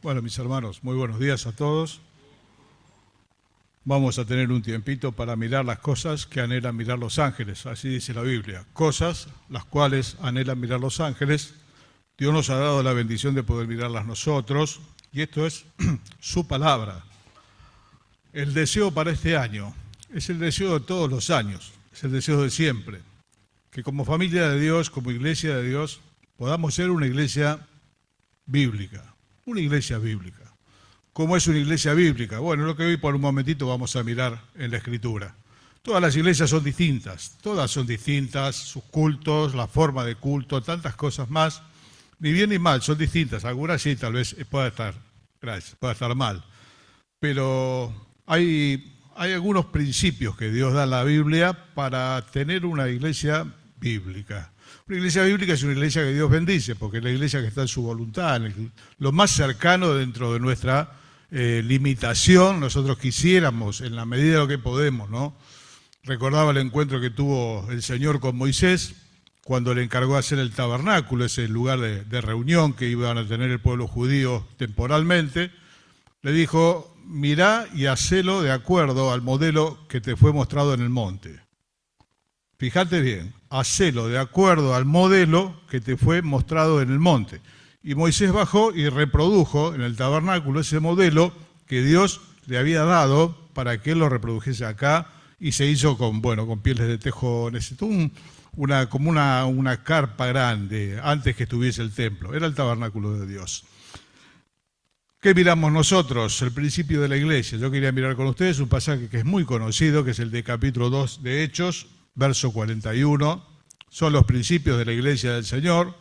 Bueno, mis hermanos, muy buenos días a todos. Vamos a tener un tiempito para mirar las cosas que anhelan mirar los ángeles, así dice la Biblia. Cosas las cuales anhelan mirar los ángeles. Dios nos ha dado la bendición de poder mirarlas nosotros, y esto es su palabra. El deseo para este año es el deseo de todos los años, es el deseo de siempre. Que como familia de Dios, como iglesia de Dios, podamos ser una iglesia bíblica. Una iglesia bíblica. ¿Cómo es una iglesia bíblica? Bueno, lo que hoy por un momentito vamos a mirar en la Escritura. Todas las iglesias son distintas, todas son distintas, sus cultos, la forma de culto, tantas cosas más. Ni bien ni mal, son distintas. Algunas sí, tal vez pueda estar mal. Pero hay algunos principios que Dios da en la Biblia para tener una iglesia bíblica. Una iglesia bíblica es una iglesia que Dios bendice, porque es la iglesia que está en su voluntad, lo más cercano dentro de nuestra limitación. Nosotros quisiéramos, en la medida de lo que podemos, ¿no? Recordaba el encuentro que tuvo el Señor con Moisés, cuando le encargó hacer el tabernáculo, ese lugar de reunión que iban a tener el pueblo judío temporalmente. Le dijo: mirá y hacelo de acuerdo al modelo que te fue mostrado en el monte. Fíjate bien, hacelo de acuerdo al modelo que te fue mostrado en el monte. Y Moisés bajó y reprodujo en el tabernáculo ese modelo que Dios le había dado para que él lo reprodujese acá, y se hizo con pieles de tejones, como una carpa grande antes que estuviese el templo. Era el tabernáculo de Dios. ¿Qué miramos nosotros? El principio de la iglesia. Yo quería mirar con ustedes un pasaje que es muy conocido, que es el de capítulo 2 de Hechos, verso 41, son los principios de la iglesia del Señor.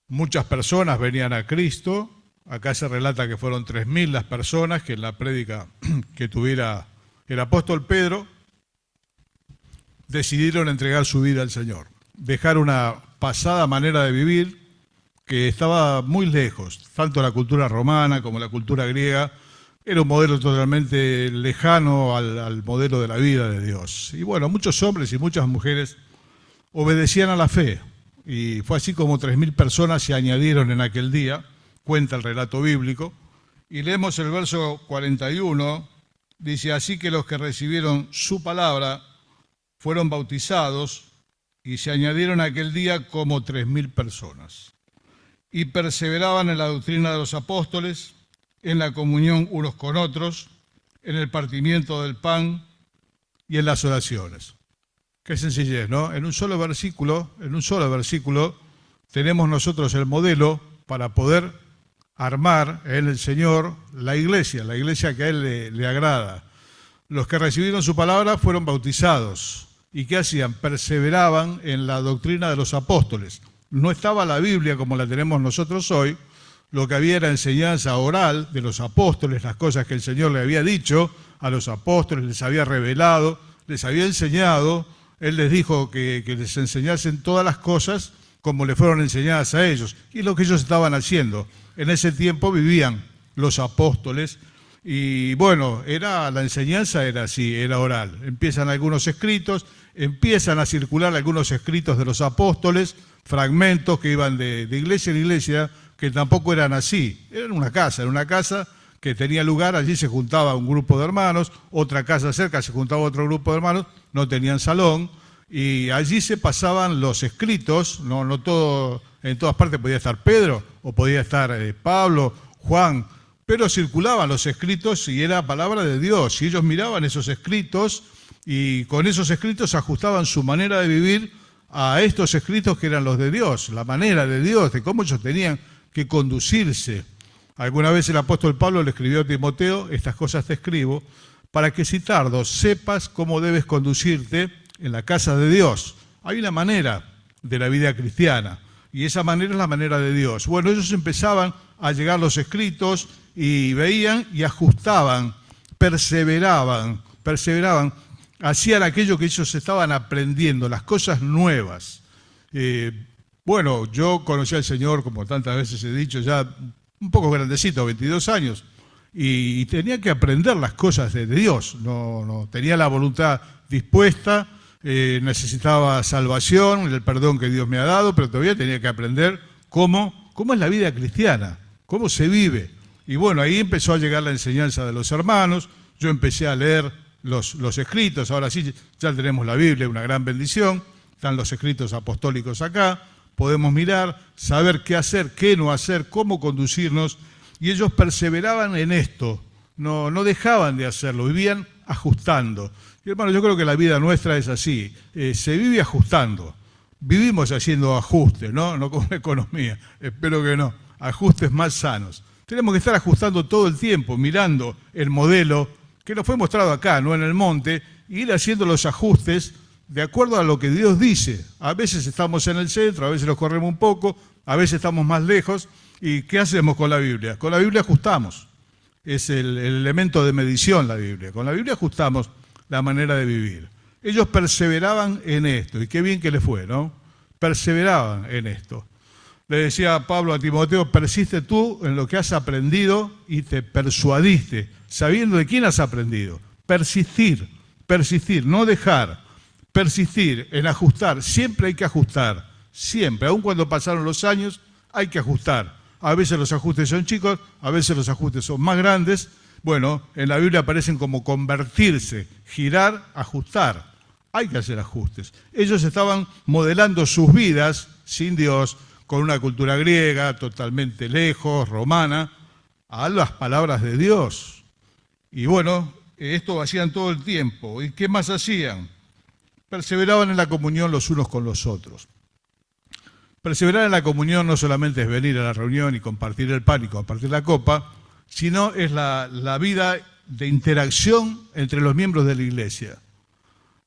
Muchas personas venían a Cristo. Acá se relata que fueron 3.000 las personas que en la prédica que tuviera el apóstol Pedro decidieron entregar su vida al Señor. Dejar una pasada manera de vivir que estaba muy lejos, tanto la cultura romana como la cultura griega. Era un modelo totalmente lejano al modelo de la vida de Dios. Y bueno, muchos hombres y muchas mujeres obedecían a la fe. Y fue así como 3.000 personas se añadieron en aquel día, cuenta el relato bíblico. Y leemos el verso 41, dice: así que los que recibieron su palabra fueron bautizados, y se añadieron aquel día como 3.000 personas. Y perseveraban en la doctrina de los apóstoles, en la comunión unos con otros, en el partimiento del pan y en las oraciones. Qué sencillez, ¿no? En un solo versículo tenemos nosotros el modelo para poder armar en el Señor la iglesia que a Él le agrada. Los que recibieron su palabra fueron bautizados. ¿Y qué hacían? Perseveraban en la doctrina de los apóstoles. No estaba la Biblia como la tenemos nosotros hoy. Lo que había era enseñanza oral de los apóstoles, las cosas que el Señor le había dicho a los apóstoles, les había revelado, les había enseñado. Él les dijo que les enseñasen todas las cosas como le fueron enseñadas a ellos. Y lo que ellos estaban haciendo. En ese tiempo vivían los apóstoles. Y bueno, la enseñanza era así, era oral. Empiezan algunos escritos, empiezan a circular algunos escritos de los apóstoles, fragmentos que iban de iglesia en iglesia, que tampoco eran así. Era una casa que tenía lugar, allí se juntaba un grupo de hermanos, otra casa cerca se juntaba otro grupo de hermanos, no tenían salón, y allí se pasaban los escritos. No todo, en todas partes podía estar Pedro, o podía estar Pablo, Juan, pero circulaban los escritos y era palabra de Dios, y ellos miraban esos escritos, y con esos escritos ajustaban su manera de vivir a estos escritos que eran los de Dios, la manera de Dios, de cómo ellos tenían que conducirse. Alguna vez el apóstol Pablo le escribió a Timoteo: estas cosas te escribo para que si tardo sepas cómo debes conducirte en la casa de Dios. Hay una manera de la vida cristiana, y esa manera es la manera de Dios. Bueno, ellos empezaban a llegar los escritos y veían y ajustaban, perseveraban, hacían aquello que ellos estaban aprendiendo, las cosas nuevas. Bueno, yo conocí al Señor, como tantas veces he dicho, ya un poco grandecito, 22 años, y tenía que aprender las cosas de Dios. No tenía la voluntad dispuesta, necesitaba salvación, el perdón que Dios me ha dado, pero todavía tenía que aprender cómo es la vida cristiana, cómo se vive. Y bueno, ahí empezó a llegar la enseñanza de los hermanos, yo empecé a leer los escritos, ahora sí ya tenemos la Biblia, una gran bendición, están los escritos apostólicos acá, podemos mirar, saber qué hacer, qué no hacer, cómo conducirnos, y ellos perseveraban en esto, no dejaban de hacerlo, vivían ajustando. Y hermano, yo creo que la vida nuestra es así, se vive ajustando, vivimos haciendo ajustes, no como la economía, espero que no, ajustes más sanos. Tenemos que estar ajustando todo el tiempo, mirando el modelo que nos fue mostrado acá, no en el monte, e ir haciendo los ajustes de acuerdo a lo que Dios dice. A veces estamos en el centro, a veces nos corremos un poco, a veces estamos más lejos. ¿Y qué hacemos con la Biblia? Con la Biblia ajustamos. Es el elemento de medición la Biblia. Con la Biblia ajustamos la manera de vivir. Ellos perseveraban en esto, y qué bien que les fue, ¿no? Perseveraban en esto. Le decía Pablo a Timoteo, persiste tú en lo que has aprendido y te persuadiste, sabiendo de quién has aprendido. Persistir, no dejar, persistir en ajustar. Siempre hay que ajustar, siempre. Aun cuando pasaron los años, hay que ajustar. A veces los ajustes son chicos, a veces los ajustes son más grandes. Bueno, en la Biblia aparecen como convertirse, girar, ajustar. Hay que hacer ajustes. Ellos estaban modelando sus vidas sin Dios, con una cultura griega totalmente lejos, romana, a las palabras de Dios. Y bueno, esto hacían todo el tiempo. ¿Y qué más hacían? Perseveraban en la comunión los unos con los otros. Perseverar en la comunión no solamente es venir a la reunión y compartir el pan y compartir la copa, sino es la vida de interacción entre los miembros de la iglesia.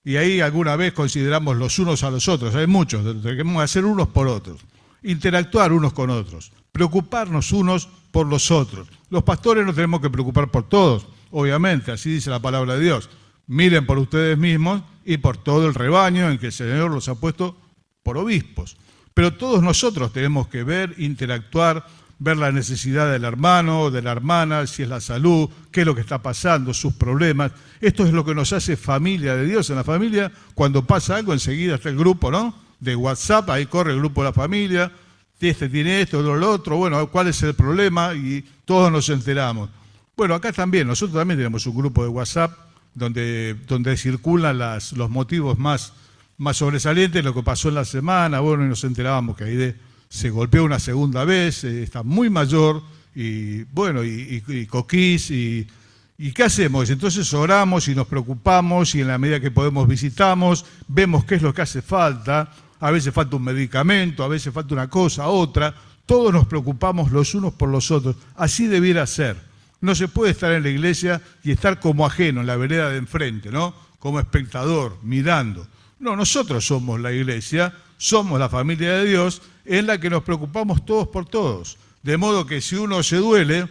Y ahí alguna vez consideramos los unos a los otros, hay muchos, tenemos que hacer unos por otros. Interactuar unos con otros, preocuparnos unos por los otros. Los pastores nos tenemos que preocupar por todos, obviamente, así dice la palabra de Dios. Miren por ustedes mismos y por todo el rebaño en que el Señor los ha puesto por obispos. Pero todos nosotros tenemos que ver, interactuar, ver la necesidad del hermano, de la hermana, si es la salud, qué es lo que está pasando, sus problemas. Esto es lo que nos hace familia de Dios. En la familia, cuando pasa algo, enseguida está el grupo, ¿no? De WhatsApp, ahí corre el grupo de la familia, este tiene esto, lo otro, bueno, ¿cuál es el problema? Y todos nos enteramos. Bueno, acá también, nosotros también tenemos un grupo de WhatsApp donde circulan los motivos más sobresalientes, lo que pasó en la semana, bueno, y nos enterábamos que Aide se golpeó una segunda vez, está muy mayor, y bueno, y coquís, y ¿qué hacemos? Entonces oramos y nos preocupamos, y en la medida que podemos visitamos, vemos qué es lo que hace falta. A veces falta un medicamento, a veces falta una cosa, otra. Todos nos preocupamos los unos por los otros. Así debiera ser. No se puede estar en la iglesia y estar como ajeno en la vereda de enfrente, ¿no? Como espectador, mirando. No, nosotros somos la iglesia, somos la familia de Dios, en la que nos preocupamos todos por todos. De modo que si uno se duele,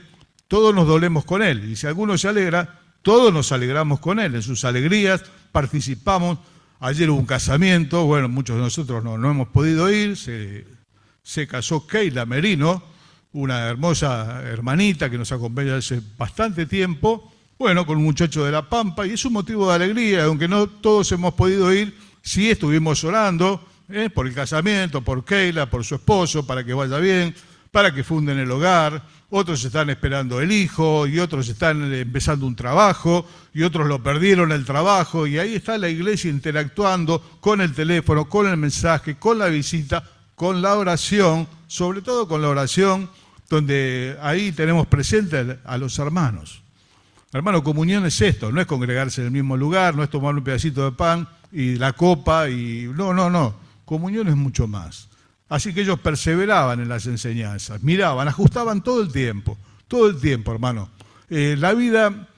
todos nos dolemos con él. Y si alguno se alegra, todos nos alegramos con él. En sus alegrías participamos. Ayer hubo un casamiento, bueno, muchos de nosotros no hemos podido ir, se casó Keila Merino, una hermosa hermanita que nos acompaña hace bastante tiempo, bueno, con un muchacho de La Pampa, y es un motivo de alegría, aunque no todos hemos podido ir, sí estuvimos orando por el casamiento, por Keila, por su esposo, para que vaya bien, para que funden el hogar. Otros están esperando el hijo y otros están empezando un trabajo y otros lo perdieron el trabajo, y ahí está la iglesia interactuando con el teléfono, con el mensaje, con la visita, con la oración, sobre todo con la oración, donde ahí tenemos presente a los hermanos. Hermano, comunión es esto, no es congregarse en el mismo lugar, no es tomar un pedacito de pan y la copa, y no, comunión es mucho más. Así que ellos perseveraban en las enseñanzas, miraban, ajustaban todo el tiempo, hermano. La vida,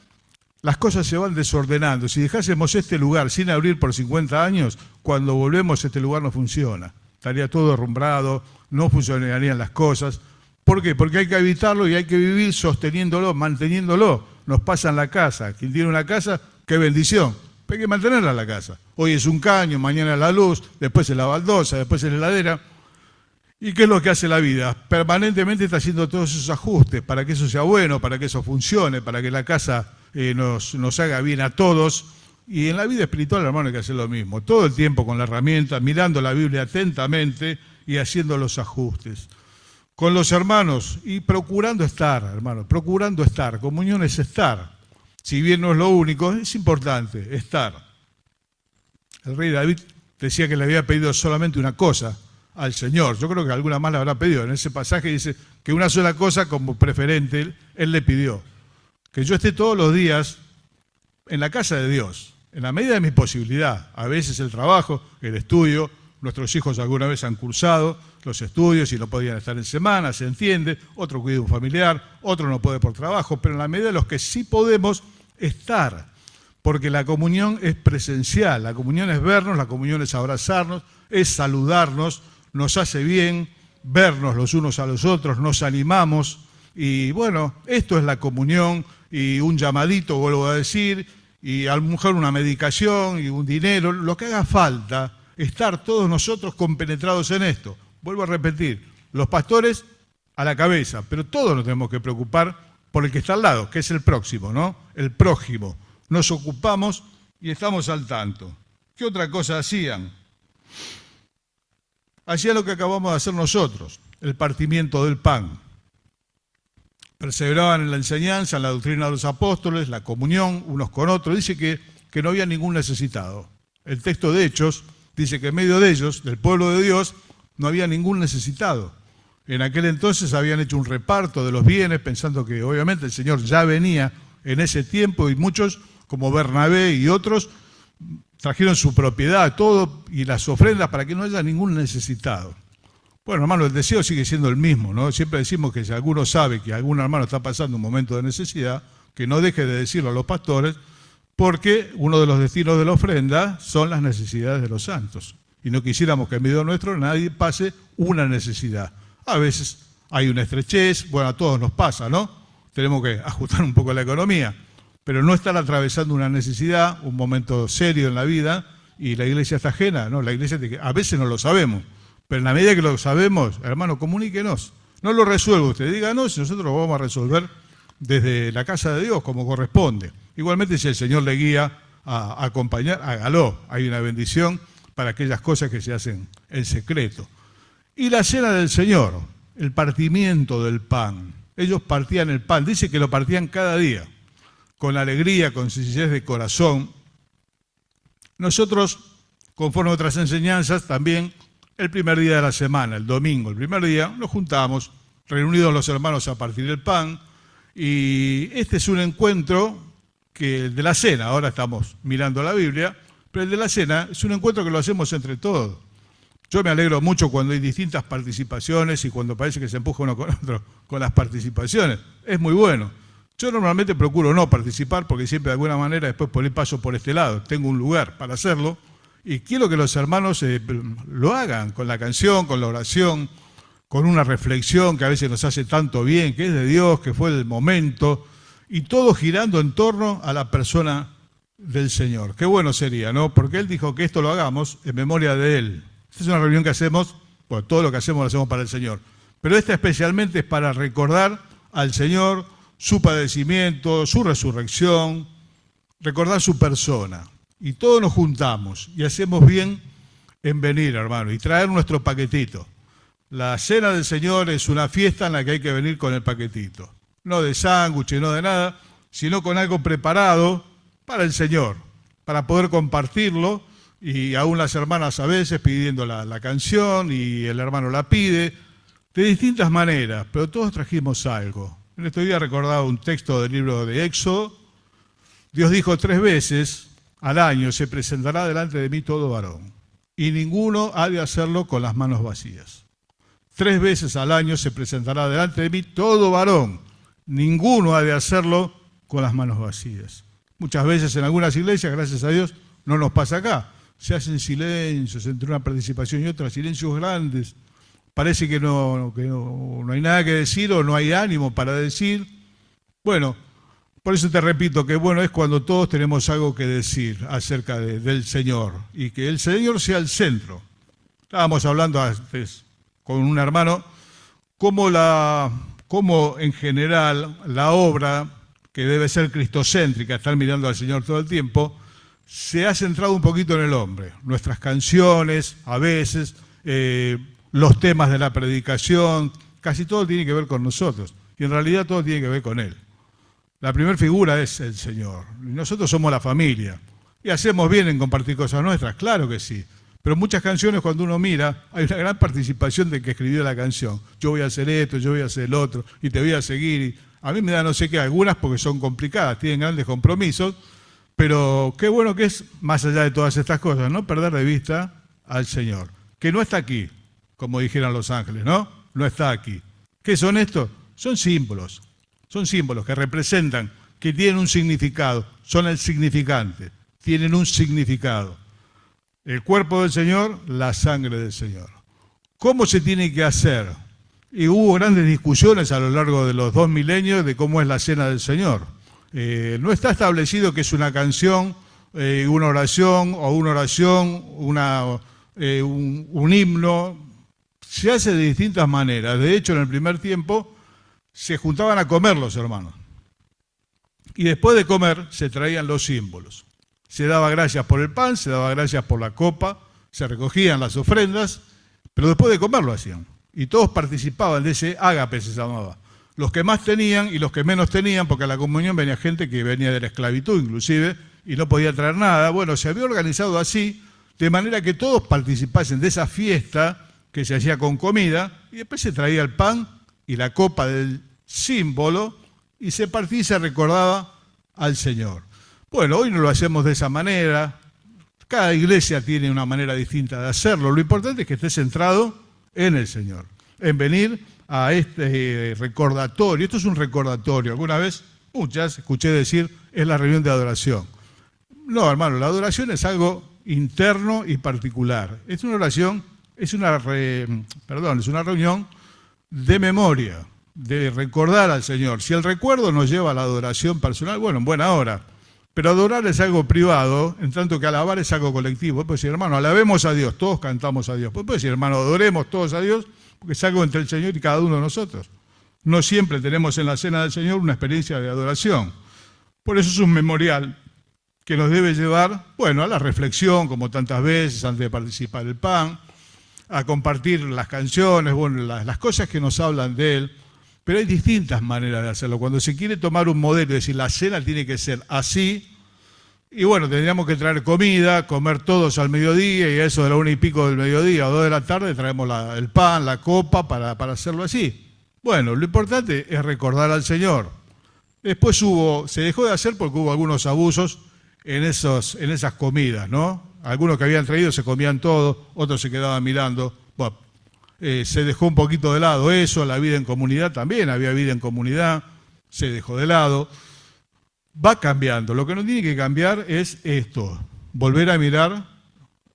las cosas se van desordenando. Si dejásemos este lugar sin abrir por 50 años, cuando volvemos este lugar no funciona. Estaría todo derrumbrado, no funcionarían las cosas. ¿Por qué? Porque hay que habitarlo y hay que vivir sosteniéndolo, manteniéndolo. Nos pasa en la casa. Quien tiene una casa, qué bendición. Pero hay que mantenerla en la casa. Hoy es un caño, mañana la luz, después es la baldosa, después es la heladera. ¿Y qué es lo que hace la vida? Permanentemente está haciendo todos esos ajustes para que eso sea bueno, para que eso funcione, para que la casa nos haga bien a todos. Y en la vida espiritual, hermano, hay que hacer lo mismo. Todo el tiempo con la herramienta, mirando la Biblia atentamente y haciendo los ajustes. con los hermanos y procurando estar, hermanos, procurando estar. Comunión es estar. Si bien no es lo único, es importante estar. El rey David decía que le había pedido solamente una cosa al Señor. Yo creo que alguna más le habrá pedido. En ese pasaje dice que una sola cosa como preferente él le pidió. Que yo esté todos los días en la casa de Dios, en la medida de mi posibilidad. A veces el trabajo, el estudio, nuestros hijos alguna vez han cursado los estudios y no podían estar en semana, se entiende, otro cuida un familiar, otro no puede por trabajo, pero en la medida de los que sí podemos estar, porque la comunión es presencial, la comunión es vernos, la comunión es abrazarnos, es saludarnos, nos hace bien vernos los unos a los otros, nos animamos y bueno, esto es la comunión y un llamadito, vuelvo a decir, y a lo mejor una medicación y un dinero, lo que haga falta, estar todos nosotros compenetrados en esto. Vuelvo a repetir, los pastores a la cabeza, pero todos nos tenemos que preocupar por el que está al lado, que es el próximo, ¿no? El prójimo. Nos ocupamos y estamos al tanto. ¿Qué otra cosa hacían? Hacían lo que acabamos de hacer nosotros, el partimiento del pan. Perseveraban en la enseñanza, en la doctrina de los apóstoles, la comunión unos con otros. Dice que no había ningún necesitado. El texto de Hechos dice que en medio de ellos, del pueblo de Dios, no había ningún necesitado. En aquel entonces habían hecho un reparto de los bienes, pensando que obviamente el Señor ya venía en ese tiempo y muchos, como Bernabé y otros, trajeron su propiedad, todo y las ofrendas para que no haya ningún necesitado. Bueno, hermano, el deseo sigue siendo el mismo, ¿no? Siempre decimos que si alguno sabe que algún hermano está pasando un momento de necesidad, que no deje de decirlo a los pastores, porque uno de los destinos de la ofrenda son las necesidades de los santos. Y no quisiéramos que en medio nuestro nadie pase una necesidad. A veces hay una estrechez, bueno, a todos nos pasa, ¿no? Tenemos que ajustar un poco la economía, pero no estar atravesando una necesidad, un momento serio en la vida, y la iglesia está ajena, ¿no? La iglesia, a veces no lo sabemos, pero en la medida que lo sabemos, hermano, comuníquenos. No lo resuelva usted, díganos y nosotros lo vamos a resolver desde la casa de Dios, como corresponde. Igualmente, si el Señor le guía a acompañar, hágalo. Hay una bendición para aquellas cosas que se hacen en secreto. Y la cena del Señor, el partimiento del pan. Ellos partían el pan, dice que lo partían cada día, con alegría, con sencillez de corazón. Nosotros, conforme a otras enseñanzas, también el primer día de la semana, el domingo, el primer día, nos juntamos, reunidos los hermanos a partir el pan, y este es un encuentro que el de la cena, ahora estamos mirando la Biblia, pero el de la cena es un encuentro que lo hacemos entre todos. Yo me alegro mucho cuando hay distintas participaciones y cuando parece que se empuja uno con otro con las participaciones. Es muy bueno. Yo normalmente procuro no participar porque siempre de alguna manera después por el paso por este lado. Tengo un lugar para hacerlo y quiero que los hermanos lo hagan con la canción, con la oración, con una reflexión que a veces nos hace tanto bien, que es de Dios, que fue el momento, y todo girando en torno a la persona del Señor. Qué bueno sería, ¿no? Porque Él dijo que esto lo hagamos en memoria de Él. Esta es una reunión que hacemos, bueno, todo lo que hacemos lo hacemos para el Señor. Pero esta especialmente es para recordar al Señor su padecimiento, su resurrección, recordar su persona. Y todos nos juntamos y hacemos bien en venir, hermano, y traer nuestro paquetito. La cena del Señor es una fiesta en la que hay que venir con el paquetito. No de sándwich, no de nada, sino con algo preparado para el Señor, para poder compartirlo, y aún las hermanas a veces pidiendo la canción, y el hermano la pide, de distintas maneras, pero todos trajimos algo. En este día recordaba un texto del libro de Éxodo. Dios dijo 3 veces al año, se presentará delante de mí todo varón, y ninguno ha de hacerlo con las manos vacías. 3 veces al año se presentará delante de mí todo varón, ninguno ha de hacerlo con las manos vacías. Muchas veces en algunas iglesias, gracias a Dios, no nos pasa acá. Se hacen silencios entre una participación y otra, silencios grandes. Parece que no hay nada que decir o no hay ánimo para decir. Bueno, por eso te repito que bueno es cuando todos tenemos algo que decir acerca del Señor y que el Señor sea el centro. Estábamos hablando antes con un hermano cómo en general la obra, que debe ser cristocéntrica, estar mirando al Señor todo el tiempo, se ha centrado un poquito en el hombre. Nuestras canciones, a veces, los temas de la predicación, casi todo tiene que ver con nosotros. Y en realidad todo tiene que ver con Él. La primera figura es el Señor. Y nosotros somos la familia. Y hacemos bien en compartir cosas nuestras, claro que sí. Pero muchas canciones, cuando uno mira, hay una gran participación del que escribió la canción. Yo voy a hacer esto, yo voy a hacer el otro, y te voy a seguir. Y a mí me da no sé qué, algunas porque son complicadas, tienen grandes compromisos, pero qué bueno que es, más allá de todas estas cosas, no perder de vista al Señor, que no está aquí, como dijeran los ángeles, ¿no? No está aquí. ¿Qué son estos? Son símbolos que representan, que tienen un significado, son el significante, tienen un significado. El cuerpo del Señor, la sangre del Señor. ¿Cómo se tiene que hacer? Y hubo grandes discusiones a lo largo de los 2 milenios de cómo es la cena del Señor. No está establecido que es una canción, una oración, un himno. Se hace de distintas maneras. De hecho, en el primer tiempo se juntaban a comer los hermanos. Y después de comer se traían los símbolos. Se daba gracias por el pan, se daba gracias por la copa, se recogían las ofrendas, pero después de comer lo hacían. Y todos participaban de ese ágape, se llamaba. Los que más tenían y los que menos tenían, porque a la comunión venía gente que venía de la esclavitud inclusive, y no podía traer nada. Bueno, se había organizado así, de manera que todos participasen de esa fiesta que se hacía con comida, y después se traía el pan y la copa del símbolo, y se partía y se recordaba al Señor. Bueno, hoy no lo hacemos de esa manera, cada iglesia tiene una manera distinta de hacerlo. Lo importante es que esté centrado en el Señor, en venir a este recordatorio. Esto es un recordatorio. Alguna vez, muchas, escuché decir, es la reunión de adoración. No, hermano, la adoración es algo interno y particular. Es una oración, es una reunión de memoria, de recordar al Señor. Si el recuerdo nos lleva a la adoración personal, bueno, en buena hora. Pero adorar es algo privado, en tanto que alabar es algo colectivo. Puede decir, hermano, alabemos a Dios, todos cantamos a Dios. Puede decir, hermano, adoremos todos a Dios, porque es algo entre el Señor y cada uno de nosotros. No siempre tenemos en la cena del Señor una experiencia de adoración. Por eso es un memorial que nos debe llevar, bueno, a la reflexión, como tantas veces, antes de participar del pan, a compartir las canciones, bueno, las cosas que nos hablan de Él. Pero hay distintas maneras de hacerlo. Cuando se quiere tomar un modelo y decir la cena tiene que ser así, y bueno, tendríamos que traer comida, comer todos al mediodía, y a eso de la 1:00 del mediodía o 2 de la tarde traemos el pan, la copa para hacerlo así. Bueno, lo importante es recordar al Señor. Después se dejó de hacer porque hubo algunos abusos en esas comidas, ¿no? Algunos que habían traído se comían todo, otros se quedaban mirando. Bueno, se dejó un poquito de lado eso, la vida en comunidad también, había vida en comunidad, se dejó de lado. Va cambiando, lo que no tiene que cambiar es esto, volver a mirar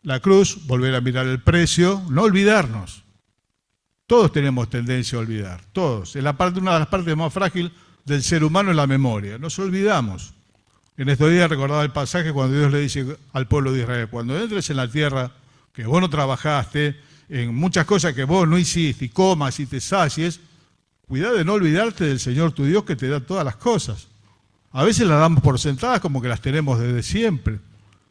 la cruz, volver a mirar el precio, no olvidarnos. Todos tenemos tendencia a olvidar, todos. Una de las partes más frágiles del ser humano es la memoria, nos olvidamos. En estos días recordaba el pasaje cuando Dios le dice al pueblo de Israel, cuando entres en la tierra que vos no trabajaste, en muchas cosas que vos no hiciste, y comas y te sacies, cuidado de no olvidarte del Señor tu Dios que te da todas las cosas. A veces las damos por sentadas como que las tenemos desde siempre.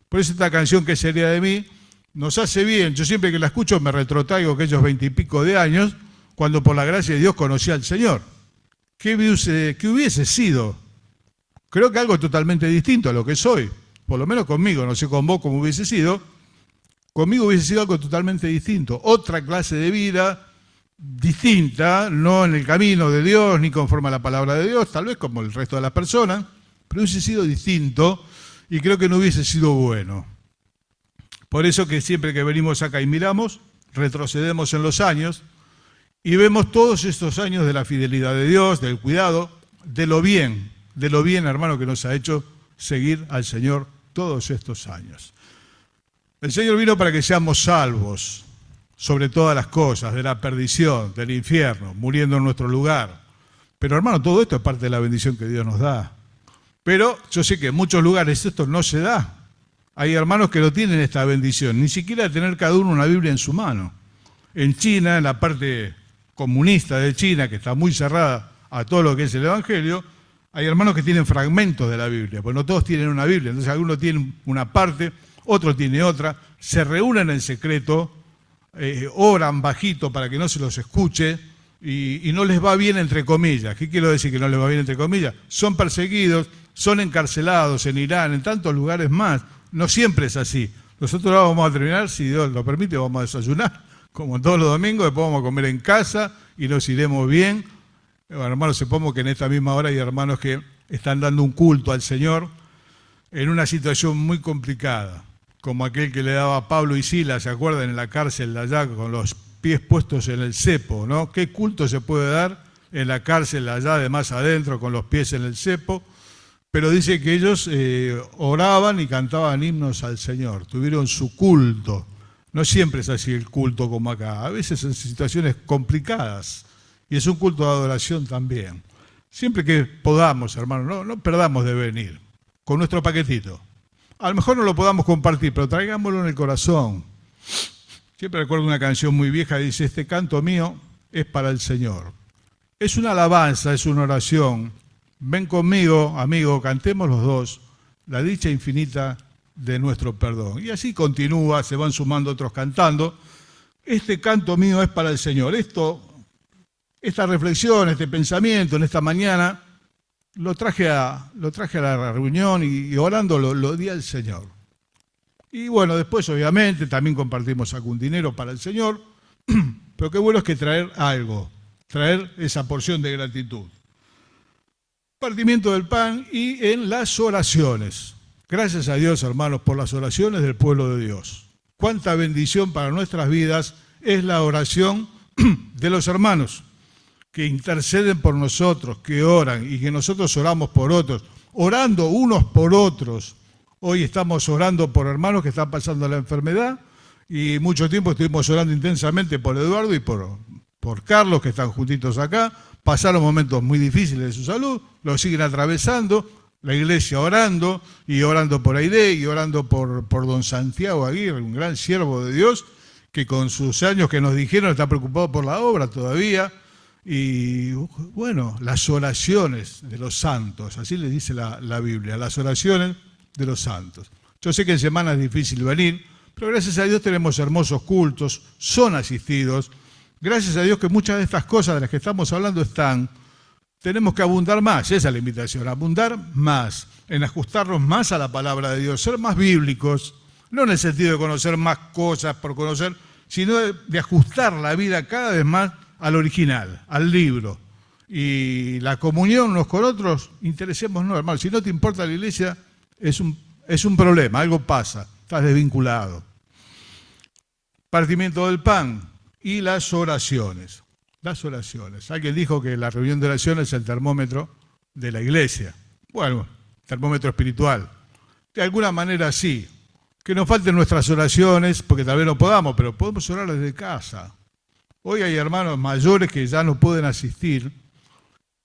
Por eso esta canción, ¿Qué sería de mí?, nos hace bien. Yo siempre que la escucho me retrotraigo aquellos 20 y pico de años, cuando por la gracia de Dios conocí al Señor. ¿Qué hubiese sido? Creo que algo totalmente distinto a lo que soy. Por lo menos conmigo, no sé con vos cómo hubiese sido. Conmigo hubiese sido algo totalmente distinto, otra clase de vida distinta, no en el camino de Dios, ni conforme a la palabra de Dios, tal vez como el resto de las personas, pero hubiese sido distinto y creo que no hubiese sido bueno. Por eso que siempre que venimos acá y miramos, retrocedemos en los años y vemos todos estos años de la fidelidad de Dios, del cuidado, de lo bien, hermano, que nos ha hecho seguir al Señor todos estos años. El Señor vino para que seamos salvos sobre todas las cosas, de la perdición, del infierno, muriendo en nuestro lugar. Pero hermano, todo esto es parte de la bendición que Dios nos da. Pero yo sé que en muchos lugares esto no se da. Hay hermanos que no tienen esta bendición, ni siquiera tener cada uno una Biblia en su mano. En China, en la parte comunista de China, que está muy cerrada a todo lo que es el Evangelio, hay hermanos que tienen fragmentos de la Biblia, pues no todos tienen una Biblia. Entonces algunos tienen una parte, otro tiene otra, se reúnen en secreto, oran bajito para que no se los escuche, y no les va bien entre comillas. ¿Qué quiero decir que no les va bien entre comillas? Son perseguidos, son encarcelados en Irán, en tantos lugares más. No siempre es así. Nosotros ahora vamos a terminar, si Dios lo permite, vamos a desayunar, como todos los domingos, después vamos a comer en casa y nos iremos bien. Bueno, hermanos, supongo que en esta misma hora hay hermanos que están dando un culto al Señor en una situación muy complicada, como aquel que le daba a Pablo y Silas, ¿se acuerdan? En la cárcel allá con los pies puestos en el cepo, ¿no? ¿Qué culto se puede dar en la cárcel allá de más adentro con los pies en el cepo? Pero dice que ellos oraban y cantaban himnos al Señor, tuvieron su culto. No siempre es así el culto como acá, a veces en situaciones complicadas, y es un culto de adoración también. Siempre que podamos, hermanos, no perdamos de venir con nuestro paquetito. A lo mejor no lo podamos compartir, pero traigámoslo en el corazón. Siempre recuerdo una canción muy vieja que dice: este canto mío es para el Señor. Es una alabanza, es una oración. Ven conmigo, amigo, cantemos los dos la dicha infinita de nuestro perdón. Y así continúa, se van sumando otros cantando. Este canto mío es para el Señor. Esta reflexión, este pensamiento en esta mañana, lo traje a la reunión y orando lo di al Señor. Y bueno, después obviamente también compartimos algún dinero para el Señor, pero qué bueno es que traer algo, traer esa porción de gratitud. Partimiento del pan y en las oraciones. Gracias a Dios, hermanos, por las oraciones del pueblo de Dios. Cuánta bendición para nuestras vidas es la oración de los hermanos que interceden por nosotros, que oran y que nosotros oramos por otros, orando unos por otros. Hoy estamos orando por hermanos que están pasando la enfermedad y mucho tiempo estuvimos orando intensamente por Eduardo y por Carlos, que están juntitos acá. Pasaron momentos muy difíciles de su salud, lo siguen atravesando, la iglesia orando y orando por Aide y orando por don Santiago Aguirre, un gran siervo de Dios que con sus años que nos dijeron está preocupado por la obra todavía. Y bueno, las oraciones de los santos, así le dice la Biblia, las oraciones de los santos. Yo sé que en semana es difícil venir, pero gracias a Dios tenemos hermosos cultos, son asistidos. Gracias a Dios que muchas de estas cosas de las que estamos hablando están. Tenemos que abundar más, esa es la invitación, abundar más, en ajustarnos más a la palabra de Dios, ser más bíblicos, no en el sentido de conocer más cosas por conocer, sino de ajustar la vida cada vez más al original, al libro. Y la comunión unos con otros, interesémonos, hermano. Si no te importa la iglesia, es un problema, algo pasa, estás desvinculado. Partimiento del pan y las oraciones. Las oraciones. Alguien dijo que la reunión de oraciones es el termómetro de la iglesia. Bueno, termómetro espiritual. De alguna manera sí. Que nos falten nuestras oraciones, porque tal vez no podamos, pero podemos orar desde casa. Hoy hay hermanos mayores que ya no pueden asistir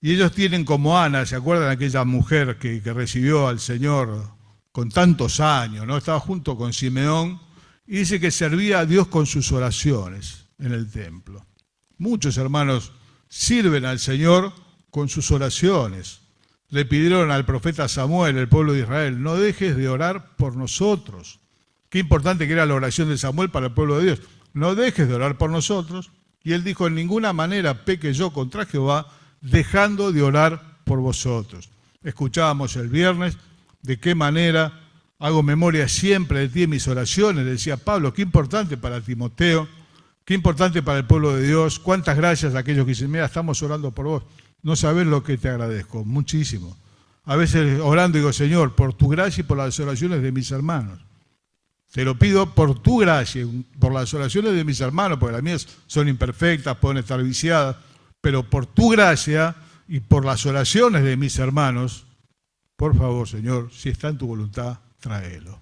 y ellos tienen como Ana, ¿se acuerdan de aquella mujer que recibió al Señor con tantos años, ¿no? Estaba junto con Simeón y dice que servía a Dios con sus oraciones en el templo. Muchos hermanos sirven al Señor con sus oraciones. Le pidieron al profeta Samuel, el pueblo de Israel, no dejes de orar por nosotros. Qué importante que era la oración de Samuel para el pueblo de Dios. No dejes de orar por nosotros. Y él dijo, en ninguna manera peque yo contra Jehová, dejando de orar por vosotros. Escuchábamos el viernes de qué manera hago memoria siempre de ti en mis oraciones, decía Pablo. Qué importante para Timoteo, qué importante para el pueblo de Dios. Cuántas gracias a aquellos que dicen, mira, estamos orando por vos. No sabés lo que te agradezco, muchísimo. A veces orando digo, Señor, por tu gracia y por las oraciones de mis hermanos. Te lo pido por tu gracia, por las oraciones de mis hermanos, porque las mías son imperfectas, pueden estar viciadas, pero por tu gracia y por las oraciones de mis hermanos, por favor, Señor, si está en tu voluntad, tráelo.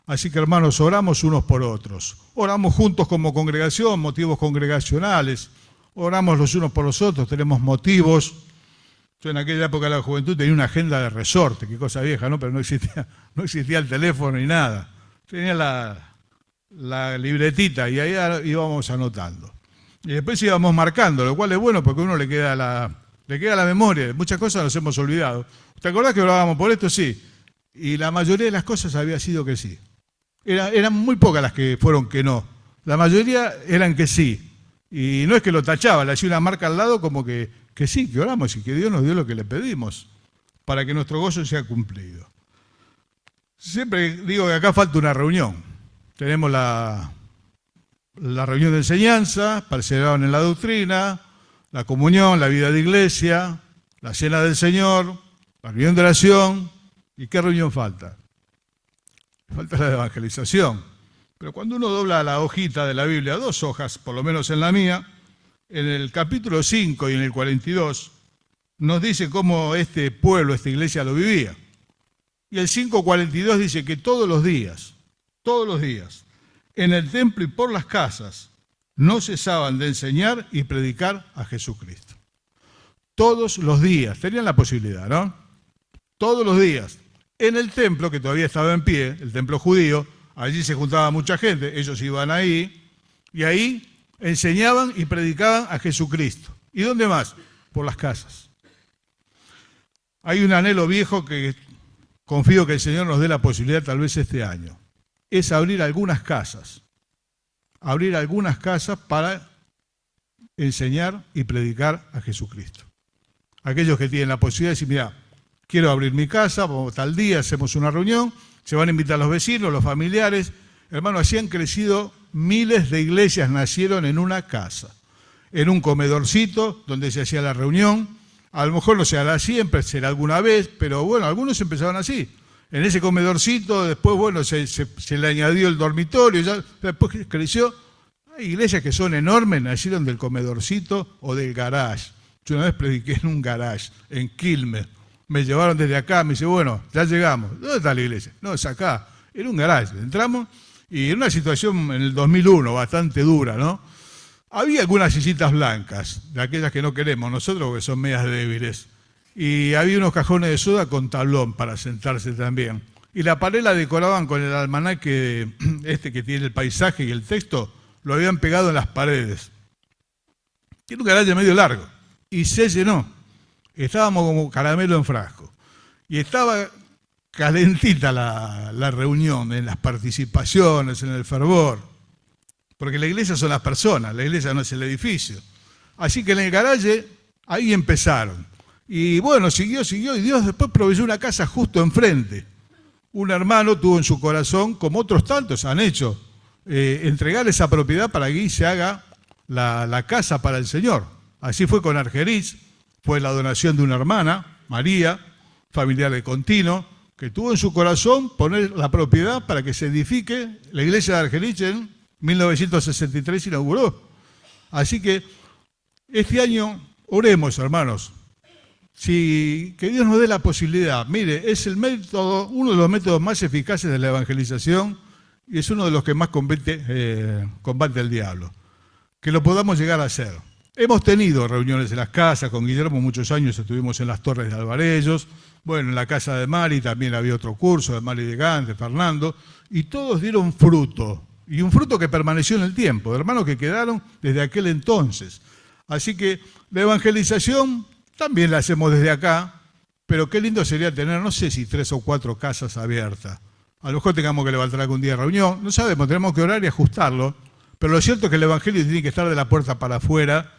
Así que, hermanos, oramos unos por otros. Oramos juntos como congregación, motivos congregacionales. Oramos los unos por los otros, tenemos motivos. Yo en aquella época de la juventud tenía una agenda de resorte, qué cosa vieja, ¿no? Pero no existía el teléfono ni nada. Tenía la libretita y ahí íbamos anotando. Y después íbamos marcando, lo cual es bueno porque a uno le queda la memoria. Muchas cosas nos hemos olvidado. ¿Te acordás que hablábamos por esto? Sí. Y la mayoría de las cosas había sido que sí. Eran muy pocas las que fueron que no. La mayoría eran que sí. Y no es que lo tachaba, le hacía una marca al lado como que sí, que oramos y que Dios nos dio lo que le pedimos para que nuestro gozo sea cumplido. Siempre digo que acá falta una reunión. Tenemos la reunión de enseñanza, perseveraron en la doctrina, la comunión, la vida de iglesia, la cena del Señor, la reunión de oración. ¿Y qué reunión falta? Falta la de evangelización. Pero cuando uno dobla la hojita de la Biblia, 2 hojas, por lo menos en la mía, en el capítulo 5 y en el 42, nos dice cómo este pueblo, esta iglesia lo vivía. Y el 5:42 dice que todos los días, en el templo y por las casas, no cesaban de enseñar y predicar a Jesucristo. Todos los días, tenían la posibilidad, ¿no? Todos los días. En el templo, que todavía estaba en pie, el templo judío, allí se juntaba mucha gente, ellos iban ahí, y ahí enseñaban y predicaban a Jesucristo. ¿Y dónde más? Por las casas. Hay un anhelo viejo que confío que el Señor nos dé la posibilidad tal vez este año. Es abrir algunas casas. Abrir algunas casas para enseñar y predicar a Jesucristo. Aquellos que tienen la posibilidad de decir, mira, quiero abrir mi casa, tal día hacemos una reunión, se van a invitar los vecinos, los familiares. Hermano, así han crecido miles de iglesias, nacieron en una casa, en un comedorcito donde se hacía la reunión. A lo mejor no se hará siempre, será alguna vez, pero bueno, algunos empezaron así. En ese comedorcito, después, bueno, se le añadió el dormitorio, ya, después creció. Hay iglesias que son enormes, nacieron del comedorcito o del garage. Yo una vez prediqué en un garage, en Quilmes. Me llevaron desde acá, me dice, bueno, ya llegamos. ¿Dónde está la iglesia? No, es acá. Era un garage. Entramos y en una situación en el 2001 bastante dura, ¿no? Había algunas sillitas blancas, de aquellas que no queremos nosotros porque son medias débiles. Y había unos cajones de soda con tablón para sentarse también. Y la pared la decoraban con el almanaque que tiene el paisaje y el texto, lo habían pegado en las paredes. Tiene un garaje medio largo. Y se llenó. Estábamos como caramelo en frasco. Y estaba calentita la reunión, en las participaciones, en el fervor. Porque la iglesia son las personas, la iglesia no es el edificio. Así que en el garaje, ahí empezaron. Y bueno, siguió, y Dios después proveyó una casa justo enfrente. Un hermano tuvo en su corazón, como otros tantos han hecho, entregar esa propiedad para que ahí se haga la casa para el Señor. Así fue con Argerich, fue la donación de una hermana, María, familiar de Contino, que tuvo en su corazón poner la propiedad para que se edifique la iglesia de Argerich en 1963 inauguró. Así que este año oremos, hermanos, que Dios nos dé la posibilidad. Mire, es el método, uno de los métodos más eficaces de la evangelización y es uno de los que más combate el diablo. Que lo podamos llegar a hacer. Hemos tenido reuniones en las casas, con Guillermo muchos años estuvimos en las Torres de Alvarellos, bueno, en la casa de Mari también había otro curso, de Mari de Gant, de Fernando, y todos dieron fruto, y un fruto que permaneció en el tiempo, de hermanos que quedaron desde aquel entonces. Así que la evangelización también la hacemos desde acá, pero qué lindo sería tener, no sé si 3 o 4 casas abiertas. A lo mejor tengamos que levantar algún día reunión, no sabemos, tenemos que orar y ajustarlo, pero lo cierto es que el evangelio tiene que estar de la puerta para afuera,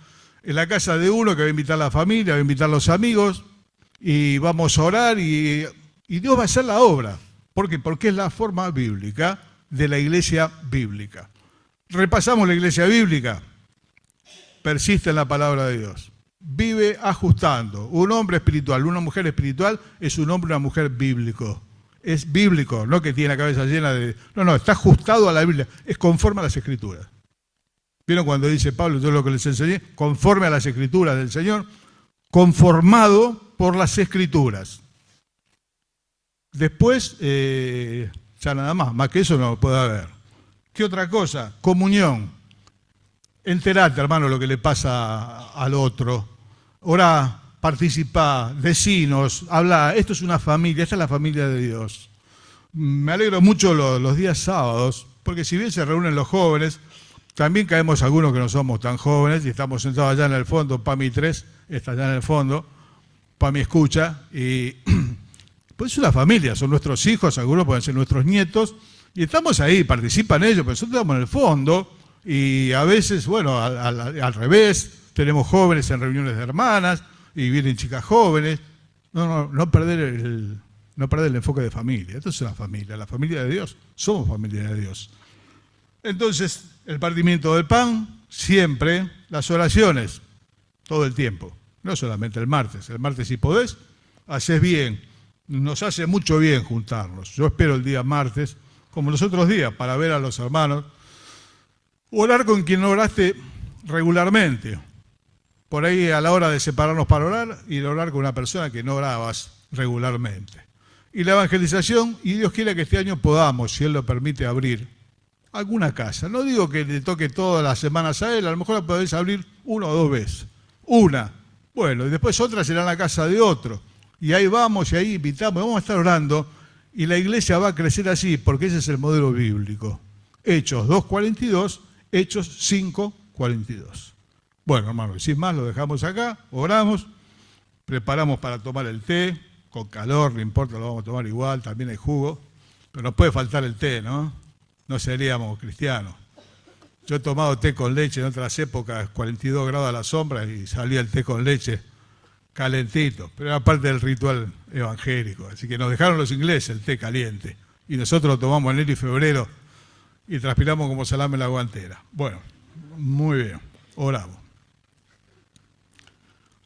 en la casa de uno que va a invitar a la familia, va a invitar a los amigos, y vamos a orar y Dios va a hacer la obra. ¿Por qué? Porque es la forma bíblica de la iglesia bíblica. Repasamos la iglesia bíblica. Persiste en la palabra de Dios. Vive ajustando. Un hombre espiritual, una mujer espiritual es un hombre o una mujer bíblico. Es bíblico, no que tiene la cabeza llena de... No, está ajustado a la Biblia. Es conforme a las Escrituras. ¿Vieron cuando dice Pablo, todo lo que les enseñé? Conforme a las Escrituras del Señor, conformado por las Escrituras. Después, ya nada más que eso no puede haber. ¿Qué otra cosa? Comunión. Enterate, hermano, lo que le pasa al otro. Orá, participá, decinos, hablá. Esto es una familia, esta es la familia de Dios. Me alegro mucho los días sábados, porque si bien se reúnen los jóvenes, también caemos algunos que no somos tan jóvenes y estamos sentados allá en el fondo. Pami 3 está allá en el fondo, Pami escucha y pues es una familia, son nuestros hijos, algunos pueden ser nuestros nietos y estamos ahí, participan ellos, pero nosotros estamos en el fondo Y a veces, bueno, al revés, tenemos jóvenes en reuniones de hermanas y vienen chicas jóvenes. No perder el enfoque de familia. Esto es una familia, la familia de Dios. Somos familia de Dios. Entonces, el partimiento del pan, siempre, las oraciones, todo el tiempo. No solamente el martes. El martes, si podés, haces bien. Nos hace mucho bien juntarnos. Yo espero el día martes, como los otros días, para ver a los hermanos. Orar con quien oraste regularmente. Por ahí a la hora de separarnos para orar, ir a orar con una persona que no orabas regularmente. Y la evangelización, y Dios quiera que este año podamos, si Él lo permite, abrir alguna casa. No digo que le toque todas las semanas a Él, a lo mejor la podés abrir 1 o 2 veces. Una. Bueno, y después otra será en la casa de otro. Y ahí vamos, y ahí invitamos, vamos a estar orando, y la iglesia va a crecer así, porque ese es el modelo bíblico. Hechos 2:42, Hechos 5:42. Bueno, hermano, sin más lo dejamos acá, oramos, preparamos para tomar el té, con calor, no importa, lo vamos a tomar igual, también hay jugo, pero nos puede faltar el té, ¿no? No seríamos cristianos. Yo he tomado té con leche en otras épocas, 42 grados a la sombra, y salía el té con leche calentito, pero era parte del ritual evangélico, así que nos dejaron los ingleses el té caliente, y nosotros lo tomamos en enero y febrero, y transpiramos como salame en la guantera. Bueno, muy bien, oramos.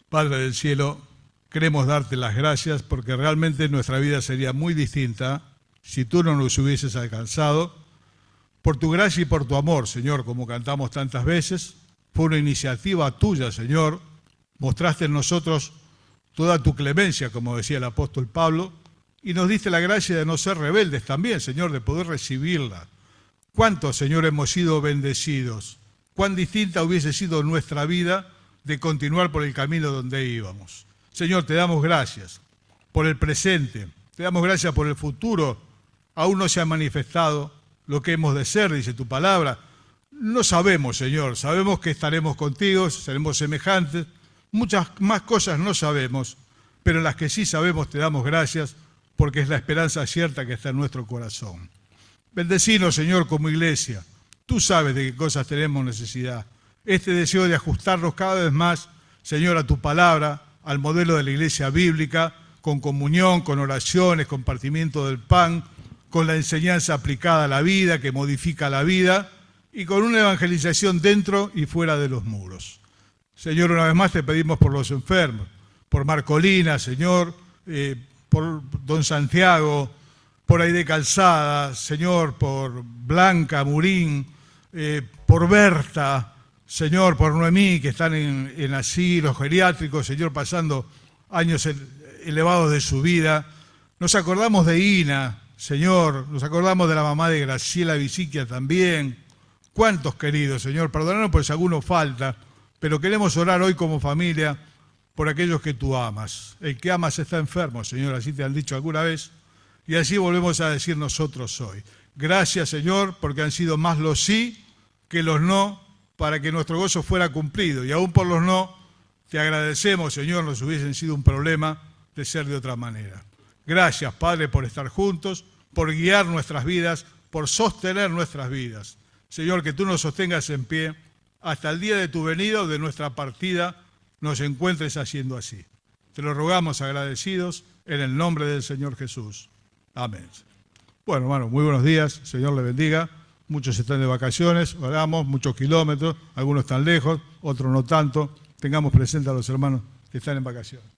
Padre del cielo, queremos darte las gracias porque realmente nuestra vida sería muy distinta si tú no nos hubieses alcanzado. Por tu gracia y por tu amor, Señor, como cantamos tantas veces, fue una iniciativa tuya, Señor. Mostraste en nosotros toda tu clemencia, como decía el apóstol Pablo, y nos diste la gracia de no ser rebeldes también, Señor, de poder recibirla. ¿Cuántos, Señor, hemos sido bendecidos? ¿Cuán distinta hubiese sido nuestra vida de continuar por el camino donde íbamos? Señor, te damos gracias por el presente, te damos gracias por el futuro. Aún no se ha manifestado lo que hemos de ser, dice tu palabra. No sabemos, Señor, sabemos que estaremos contigo, seremos semejantes. Muchas más cosas no sabemos, pero en las que sí sabemos te damos gracias porque es la esperanza cierta que está en nuestro corazón. Bendecinos, Señor, como iglesia. Tú sabes de qué cosas tenemos necesidad. Este deseo de ajustarnos cada vez más, Señor, a tu palabra, al modelo de la iglesia bíblica, con comunión, con oraciones, con partimiento del pan, con la enseñanza aplicada a la vida, que modifica la vida, y con una evangelización dentro y fuera de los muros. Señor, una vez más te pedimos por los enfermos, por Marcolina, Señor, por don Santiago, por Aide Calzada, Señor, por Blanca Murín, por Berta, Señor, por Noemí, que están en asilos geriátricos, Señor, pasando años elevados de su vida. Nos acordamos de Ina, Señor, nos acordamos de la mamá de Graciela Visiquia también. ¿Cuántos queridos, Señor? Perdónanos por si alguno falta, pero queremos orar hoy como familia por aquellos que tú amas. El que amas está enfermo, Señor, así te han dicho alguna vez. Y así volvemos a decir nosotros hoy. Gracias, Señor, porque han sido más los sí que los no, para que nuestro gozo fuera cumplido. Y aún por los no, te agradecemos, Señor, nos hubiesen sido un problema de ser de otra manera. Gracias, Padre, por estar juntos, por guiar nuestras vidas, por sostener nuestras vidas. Señor, que tú nos sostengas en pie hasta el día de tu venida o de nuestra partida, nos encuentres haciendo así. Te lo rogamos agradecidos en el nombre del Señor Jesús. Amén. Bueno, hermano, muy buenos días. Señor le bendiga. Muchos están de vacaciones, oramos, muchos kilómetros, algunos están lejos, otros no tanto. Tengamos presente a los hermanos que están en vacaciones.